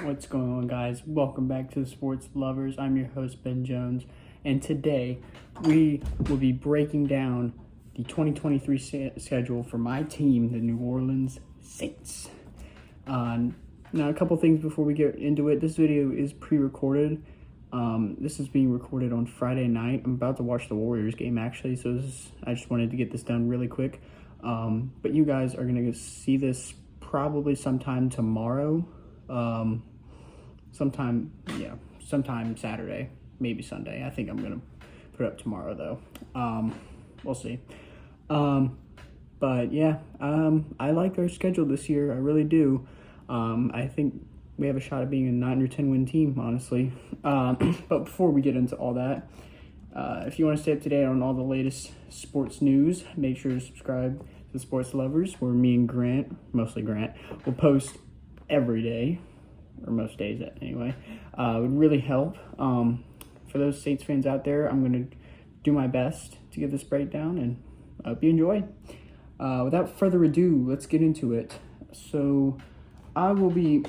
What's going on, guys? Welcome back to the Sports Lovers. I'm your host, Ben Jones, and today we will be breaking down the 2023 schedule for my team, the New Orleans Saints. Now, a couple things before we get into it. This video is pre-recorded. This is being recorded on Friday night. I'm about to watch the Warriors game, actually, so I just wanted to get this done really quick. But you guys are going to see this probably sometime tomorrow. Sometime Saturday, maybe Sunday. I think I'm gonna put it up tomorrow though. We'll see. But yeah, I like our schedule this year. I really do. I think we have a shot at being a 9 or 10 win team, honestly. But before we get into all that, if you want to stay up to date on all the latest sports news, make sure to subscribe to the Sports Lovers, where me and Grant, mostly Grant, will post every day, or most days anyway. Would really help. For those Saints fans out there, I'm going to do my best to get this breakdown, and I hope you enjoy. Without further ado, let's get into it. So I will be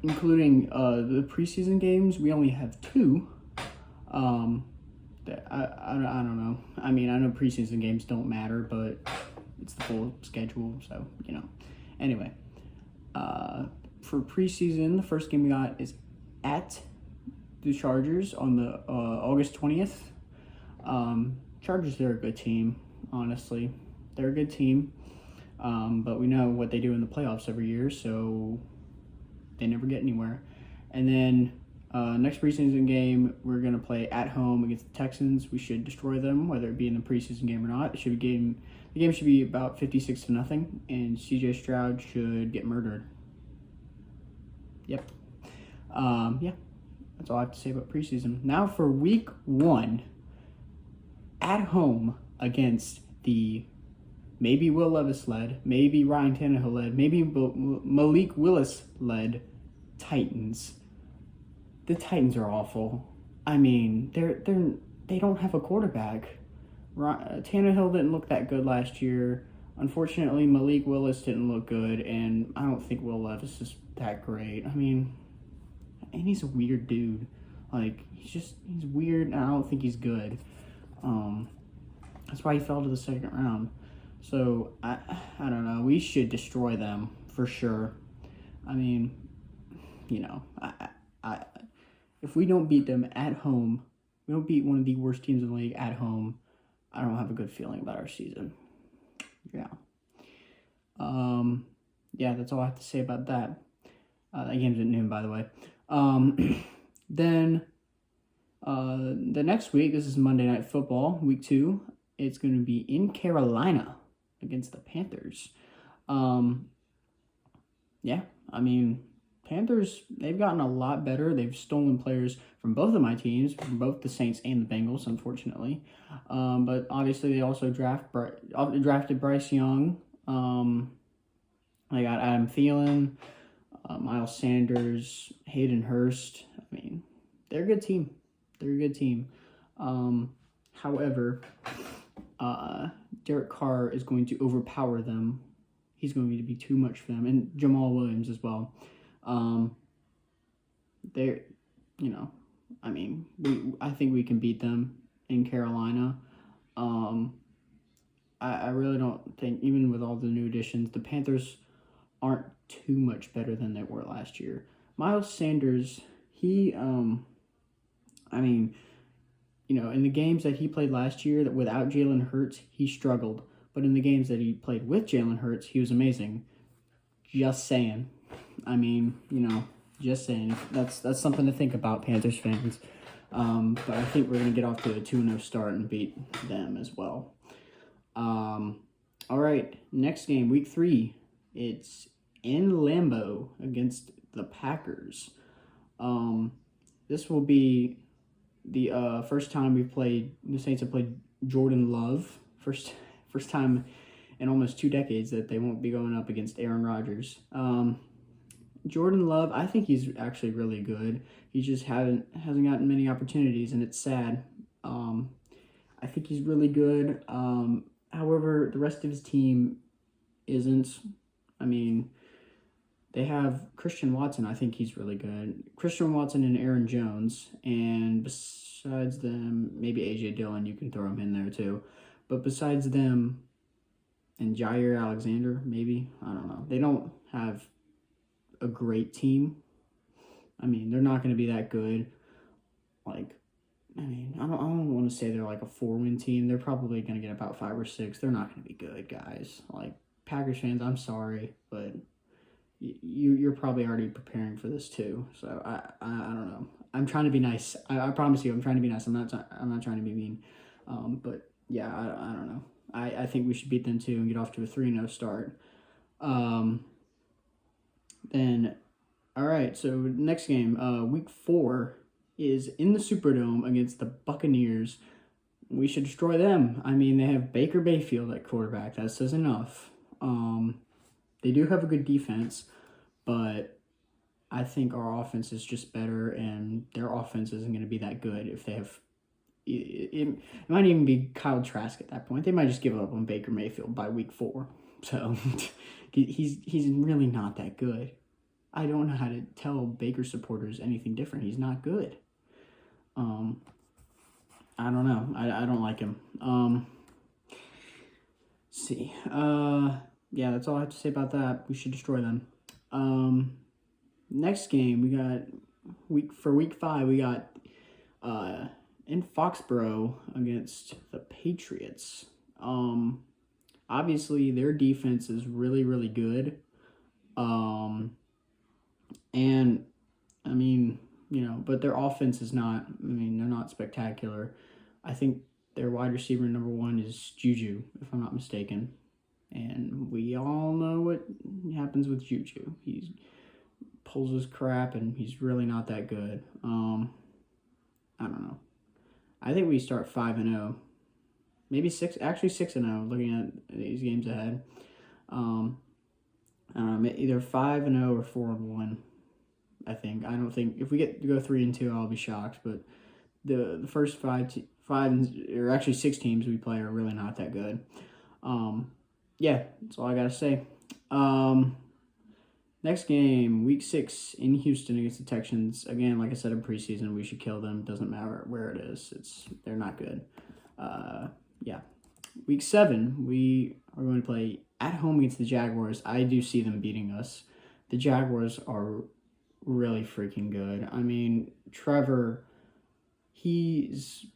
including the preseason games. We only have 2. I don't know. I mean, I know preseason games don't matter, but it's the full schedule, so, you know. Anyway, for preseason, the first game we got is at the Chargers on the August 20th. Chargers, they're a good team, honestly. They're a good team, but we know what they do in the playoffs every year, so they never get anywhere. And then next preseason game, we're going to play at home against the Texans. We should destroy them, whether it be in the preseason game or not. The game should be about 56-0, and CJ Stroud should get murdered. Yep. Yeah, that's all I have to say about preseason. Now for week 1, at home against the maybe Will Levis led, maybe Ryan Tannehill led, maybe Malik Willis led Titans. The Titans are awful. I mean, they don't have a quarterback. Tannehill didn't look that good last year. Unfortunately, Malik Willis didn't look good, and I don't think Will Levis is that great. I mean, and he's a weird dude. Like, he's weird, and I don't think he's good. That's why he fell to the second round. So, I don't know. We should destroy them, for sure. I mean, you know, if we don't beat them at home, we don't beat one of the worst teams in the league at home, I don't have a good feeling about our season. Yeah. Yeah, that's all I have to say about that. That game's at noon, by the way. Then the next week, this is Monday Night Football, week 2. It's going to be in Carolina against the Panthers. Yeah, I mean, Panthers, they've gotten a lot better. They've stolen players from both of my teams, from both the Saints and the Bengals, unfortunately. But obviously, they also drafted Bryce Young. They got Adam Thielen, Miles Sanders, Hayden Hurst. I mean, they're a good team. However, Derek Carr is going to overpower them. He's going to be too much for them, and Jamal Williams as well. They're, you know, I mean, I think we can beat them in Carolina. I really don't think, even with all the new additions, the Panthers aren't too much better than they were last year. Miles Sanders, he, I mean, you know, in the games that he played last year that without Jalen Hurts, he struggled. But in the games that he played with Jalen Hurts, he was amazing. Just saying. I mean, you know, just saying. That's something to think about, Panthers fans. But I think we're going to get off to a 2-0 start and beat them as well. All right, next game, week 3. It's in Lambeau against the Packers. This will be the first time the Saints have played Jordan Love. First time in almost 2 decades that they won't be going up against Aaron Rodgers. Jordan Love, I think he's actually really good. He just hasn't gotten many opportunities, and it's sad. I think he's really good. However, the rest of his team isn't. I mean, They have Christian Watson. I think he's really good. Christian Watson and Aaron Jones. And besides them, maybe A.J. Dillon, you can throw him in there too. But besides them and Jair Alexander, maybe, I don't know. They don't have a great team. I mean, they're not going to be that good. Like, I mean, I don't want to say they're like a 4-win team. They're probably going to get about 5 or 6. They're not going to be good, guys. Like, Packers fans, I'm sorry, but you're probably already preparing for this too. So I don't know. I'm trying to be nice. I promise you, I'm trying to be nice. I'm not trying to be mean. But yeah, I don't know. I think we should beat them too and get off to a 3-0 start. Then, all right. So next game, week 4 is in the Superdome against the Buccaneers. We should destroy them. I mean, they have Baker Mayfield at quarterback. That says enough. They do have a good defense, but I think our offense is just better, and their offense isn't going to be that good if they have. It might even be Kyle Trask at that point. They might just give up on Baker Mayfield by week 4. So he's really not that good. I don't know how to tell Baker supporters anything different. He's not good. I don't know. I don't like him. See. Yeah, that's all I have to say about that. We should destroy them. Next game, we got week 5, we got in Foxborough against the Patriots. Obviously their defense is really, really good. And I mean, but their offense is not, they're not spectacular. I think their wide receiver number 1 is Juju, if I'm not mistaken. And we all know what happens with Juju. He pulls his crap, and he's really not that good. I don't know. I think we start 5-0, maybe 6-0. Looking at these games ahead, either 5-0 or 4-1. I think. I don't think if we get to go 3-2, I'll be shocked. But the first 6 teams we play are really not that good. Yeah, that's all I gotta say. Next game, week 6 in Houston against the Texans. Again, like I said in preseason, we should kill them. Doesn't matter where it is. They're not good. Yeah. Week 7, we are going to play at home against the Jaguars. I do see them beating us. The Jaguars are really freaking good. I mean, Trevor, he's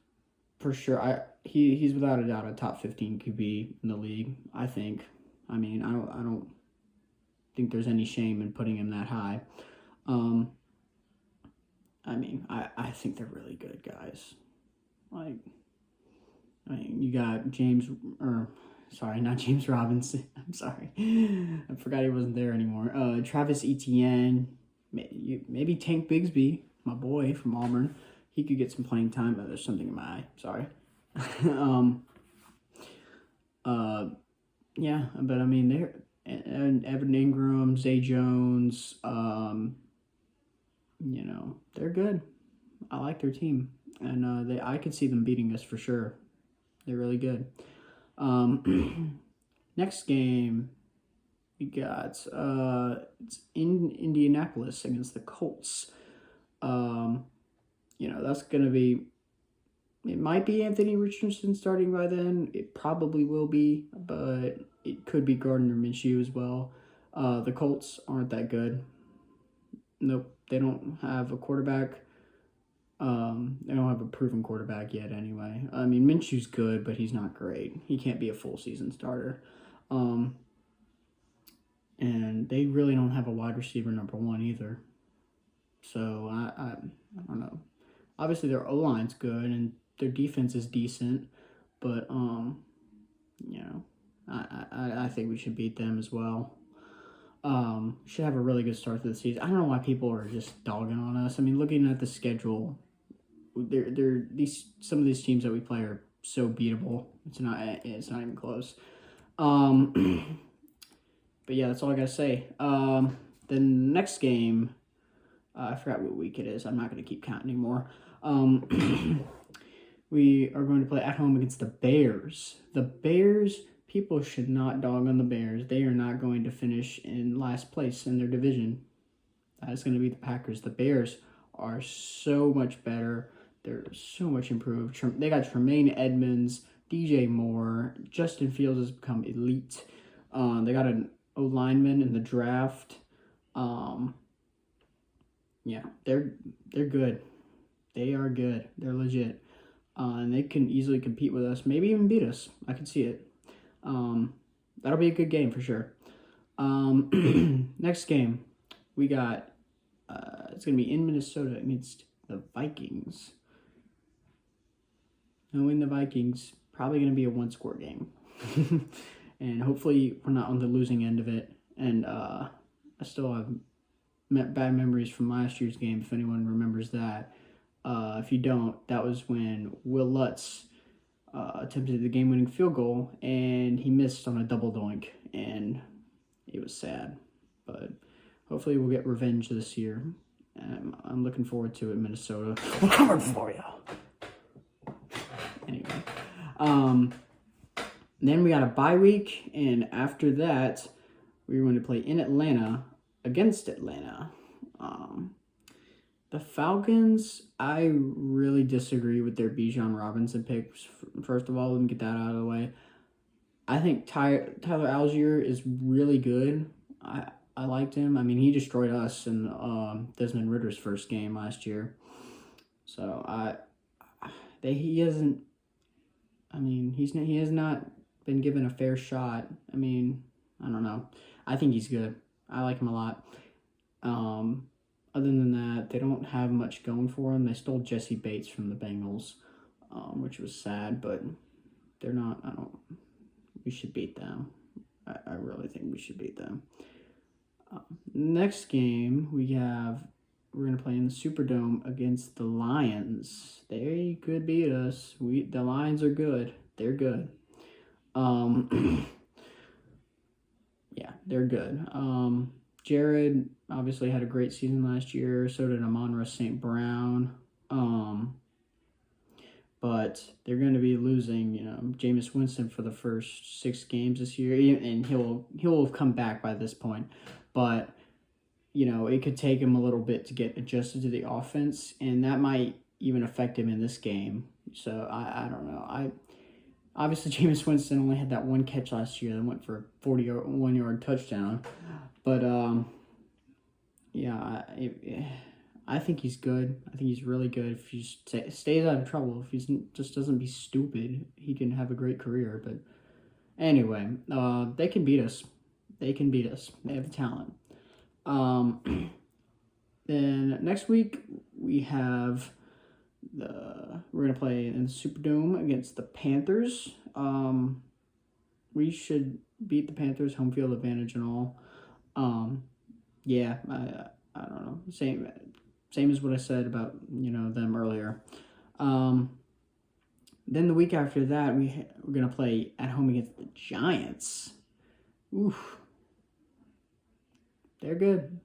for sure. He's without a doubt a top 15 QB in the league, I think. I mean, I don't think there's any shame in putting him that high. I mean, I think they're really good, guys. Like, you got not James Robinson. I'm sorry. I forgot he wasn't there anymore. Travis Etienne, maybe Tank Bigsby, my boy from Auburn. He could get some playing time. There's something in my eye. Sorry. Yeah, but I mean, and Evan Ingram, Zay Jones, they're good. I like their team, and I could see them beating us for sure. They're really good. Next game, we got it's in Indianapolis against the Colts. That's gonna be. It might be Anthony Richardson starting by then. It probably will be, but it could be Gardner Minshew as well. The Colts aren't that good. Nope, they don't have a quarterback. They don't have a proven quarterback yet anyway. I mean, Minshew's good, but he's not great. He can't be a full season starter. And they really don't have a wide receiver number 1 either. So, I don't know. Obviously, their O-line's good, and their defense is decent, but I think we should beat them as well. Should have a really good start to the season. I don't know why people are just dogging on us. I mean, looking at the schedule, some of these teams that we play are so beatable. It's not even close. But yeah, that's all I gotta say. The next game, I forgot what week it is. I'm not gonna keep counting anymore. We are going to play at home against the Bears. The Bears, people should not dog on the Bears. They are not going to finish in last place in their division. That is going to be the Packers. The Bears are so much better. They're so much improved. They got Tremaine Edmonds, DJ Moore, Justin Fields has become elite. They got an O lineman in the draft. Yeah, they're good. They are good. They're legit. And they can easily compete with us, maybe even beat us. I can see it. That'll be a good game for sure. Next game, we got, it's going to be in Minnesota against the Vikings. Knowing the Vikings, probably going to be a one-score game. And hopefully we're not on the losing end of it. And I still have bad memories from last year's game, if anyone remembers that. If you don't, that was when Will Lutz attempted the game-winning field goal, and he missed on a double doink, and it was sad. But hopefully we'll get revenge this year. I'm looking forward to it, Minnesota. We're coming for you. Anyway, then we got a bye week, and after that, we're going to play in Atlanta against Atlanta. The Falcons, I really disagree with their Bijan Robinson picks. First of all, let me get that out of the way. I think Tyler Algier is really good. I liked him. I mean, he destroyed us in Desmond Ritter's first game last year. So he has not been given a fair shot. I mean, I don't know. I think he's good. I like him a lot. Other than that, they don't have much going for them. They stole Jesse Bates from the Bengals, which was sad, but they're not, we should beat them. I really think we should beat them. Next game, we're going to play in the Superdome against the Lions. They could beat us. The Lions are good. They're good. Yeah, they're good. Jared obviously had a great season last year. So did Amon-Ra St. Brown. But they're going to be losing, Jameis Winston for the first 6 games this year, and he'll have come back by this point. But it could take him a little bit to get adjusted to the offense, and that might even affect him in this game. So I don't know. Obviously Jameis Winston only had that one catch last year that went for a 41-yard touchdown. But, I think he's good. I think he's really good. If he stays out of trouble, if he just doesn't be stupid, he can have a great career. But anyway, they can beat us. They can beat us. They have the talent. Then next week, we're going to play in the Superdome against the Panthers. We should beat the Panthers, home field advantage and all. I don't know. Same as what I said about, them earlier. Then the week after that, we're going to play at home against the Giants. Oof. They're good.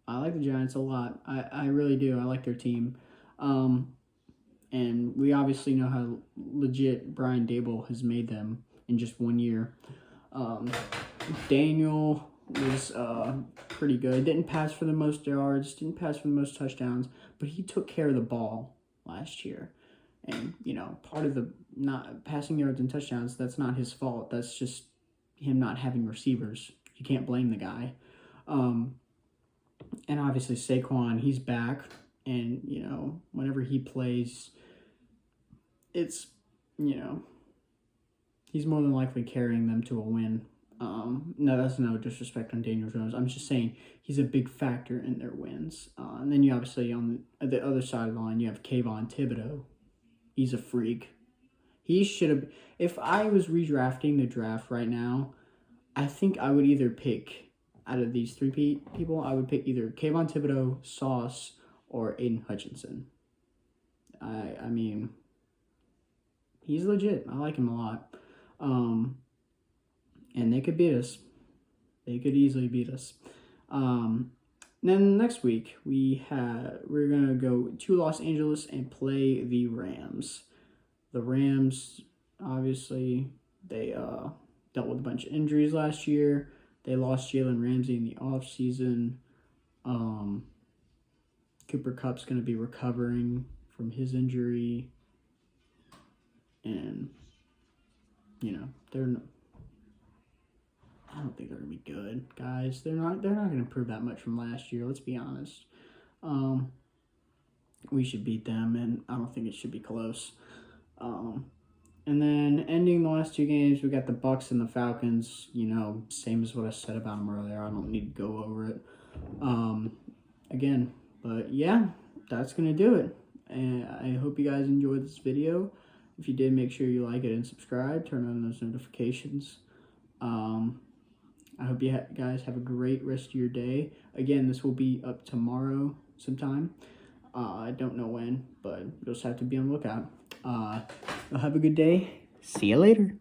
I like the Giants a lot. I really do. I like their team. And we obviously know how legit Brian Daboll has made them in just 1 year. Daniel was pretty good. Didn't pass for the most yards, didn't pass for the most touchdowns, but he took care of the ball last year. And, part of the not passing yards and touchdowns, that's not his fault. That's just him not having receivers. You can't blame the guy. And obviously Saquon, he's back. And, whenever he plays, it's, he's more than likely carrying them to a win. No, that's no disrespect on Daniel Jones. I'm just saying he's a big factor in their wins. And then you obviously, on the other side of the line, you have Kayvon Thibodeau. He's a freak. He should have... If I was redrafting the draft right now, I think I would either pick, out of these 3 people, I would pick either Kayvon Thibodeau, Sauce, or Aiden Hutchinson. I mean, he's legit. I like him a lot. And they could beat us. They could easily beat us. Then next week, we're going to go to Los Angeles and play the Rams. The Rams, obviously, they dealt with a bunch of injuries last year. They lost Jalen Ramsey in the offseason. Cooper Kupp's going to be recovering from his injury. And, you know, I don't think they're going to be good, guys. They're not going to improve that much from last year, let's be honest. We should beat them, and I don't think it should be close. And then ending the last two games, we got the Bucks and the Falcons. You know, same as what I said about them earlier. I don't need to go over it again. But yeah, that's going to do it. And I hope you guys enjoyed this video. If you did, make sure you like it and subscribe. Turn on those notifications. I hope you guys have a great rest of your day. Again, this will be up tomorrow sometime. I don't know when, but you'll just have to be on the lookout. You'll have a good day. See you later.